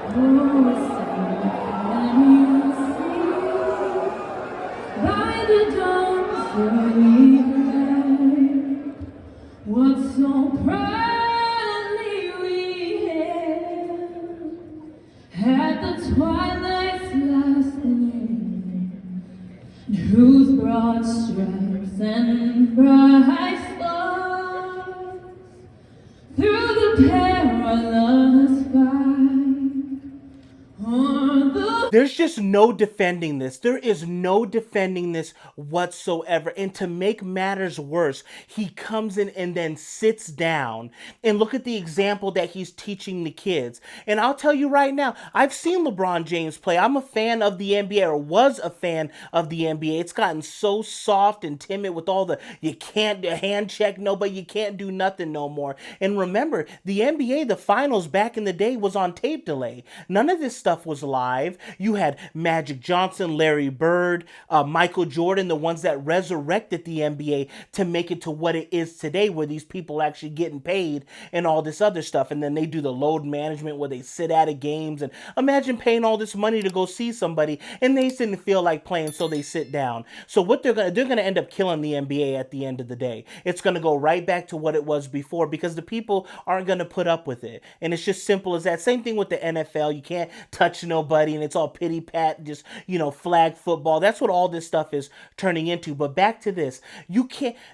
Oh, and you see by the dawn's early light what so proudly we hailed at the twilight's last gleaming, whose broad stripes and bright stars through the perilous fight on the. There's just no defending this. There is no defending this whatsoever. And to make matters worse, he comes in and then sits down. And look at the example that he's teaching the kids. And I'll tell you right now, I've seen LeBron James play. I'm a fan of the NBA, or was a fan of the NBA. It's gotten so soft and timid with all the you can't hand check nobody, you can't do nothing no more. And remember, the NBA, the finals back in the day was on tape delay. None of this stuff was live. You had Magic Johnson, Larry Bird, Michael Jordan, the ones that resurrected the NBA to make it to what it is today, where these people are actually getting paid and all this other stuff. And then they do the load management where they sit out of games. And imagine paying all this money to go see somebody and they didn't feel like playing, so they sit down. So what they're gonna end up killing the NBA at the end of the day. It's gonna go right back to what it was before, because the people aren't gonna put up with it. And it's just simple as that. Same thing with the NFL. You can't touch nobody and it's all pity pat, just, flag football. That's what all this stuff is turning into. But back to this,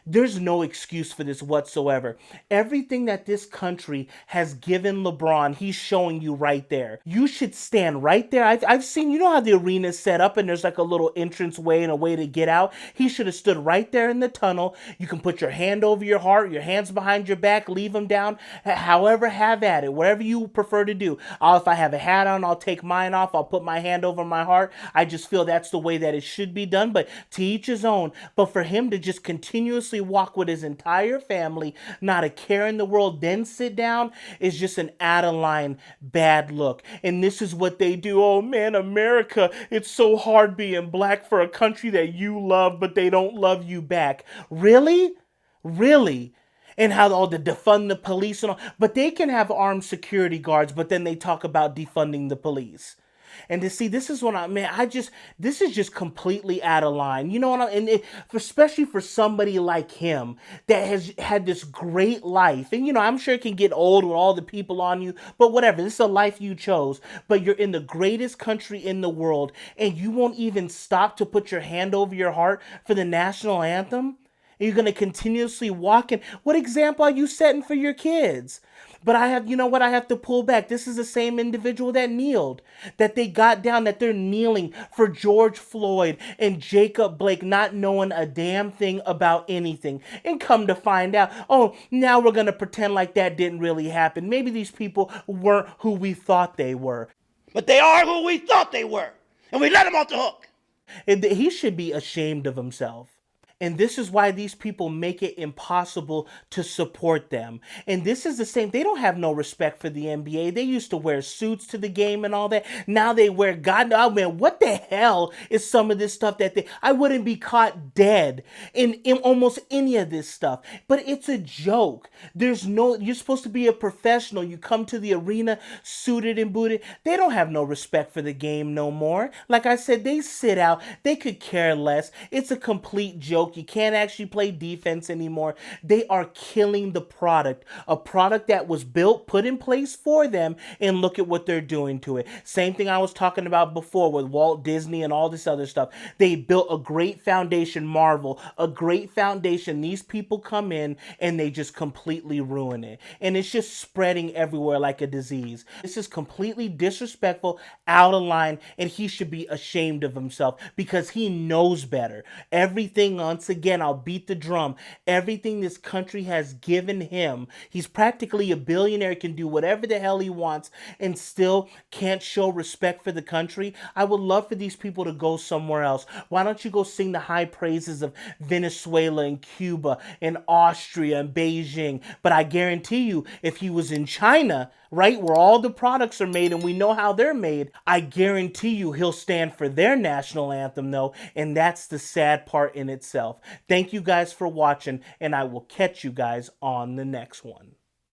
there's no excuse for this whatsoever. Everything that this country has given LeBron, he's showing you right there. You should stand right there. I've seen, how the arena is set up and there's like a little entrance way and a way to get out. He should have stood right there in the tunnel. You can put your hand over your heart, your hands behind your back, leave them down, however, have at it, whatever you prefer to do. If I have a hat on, I'll take mine off. I'll put my hand over my heart. I just feel that's the way that it should be done, but to each his own. But for him to just continuously walk with his entire family, not a care in the world, then sit down, is just an out of line bad look. And this is what they do. Oh man, America, it's so hard being black for a country that you love, but they don't love you back. Really? Really? And how all the defund the police and all, but they can have armed security guards, but then they talk about defunding the police. And to see, this is what this is just completely out of line. You know what especially for somebody like him that has had this great life. And, I'm sure it can get old with all the people on you, but whatever, this is a life you chose. But you're in the greatest country in the world, and you won't even stop to put your hand over your heart for the national anthem? You're going to continuously walk in. What example are you setting for your kids? But I have to pull back. This is the same individual that kneeled, that they got down, that they're kneeling for George Floyd and Jacob Blake, not knowing a damn thing about anything. And come to find out, now we're going to pretend like that didn't really happen. Maybe these people weren't who we thought they were. But they are who we thought they were. And we let them off the hook. And he should be ashamed of himself. And this is why these people make it impossible to support them. And this is the same. They don't have no respect for the NBA. They used to wear suits to the game and all that. Now they wear, man, what the hell is some of this stuff I wouldn't be caught dead in almost any of this stuff. But it's a joke. You're supposed to be a professional. You come to the arena suited and booted. They don't have no respect for the game no more. Like I said, they sit out. They could care less. It's a complete joke. You can't actually play defense anymore. They are killing the product. A product that was built, put in place for them, and look at what they're doing to it. Same thing I was talking about before with Walt Disney and all this other stuff. They built a great foundation, Marvel, a great foundation. These people come in and they just completely ruin it. And it's just spreading everywhere like a disease. This is completely disrespectful, out of line, and he should be ashamed of himself because he knows better. Everything on once again, I'll beat the drum. Everything this country has given him, he's practically a billionaire, can do whatever the hell he wants, and still can't show respect for the country. I would love for these people to go somewhere else. Why don't you go sing the high praises of Venezuela and Cuba and Austria and Beijing? But I guarantee you, if he was in China, right, where all the products are made and we know how they're made, I guarantee you he'll stand for their national anthem though, and that's the sad part in itself. Thank you guys for watching, and I will catch you guys on the next one.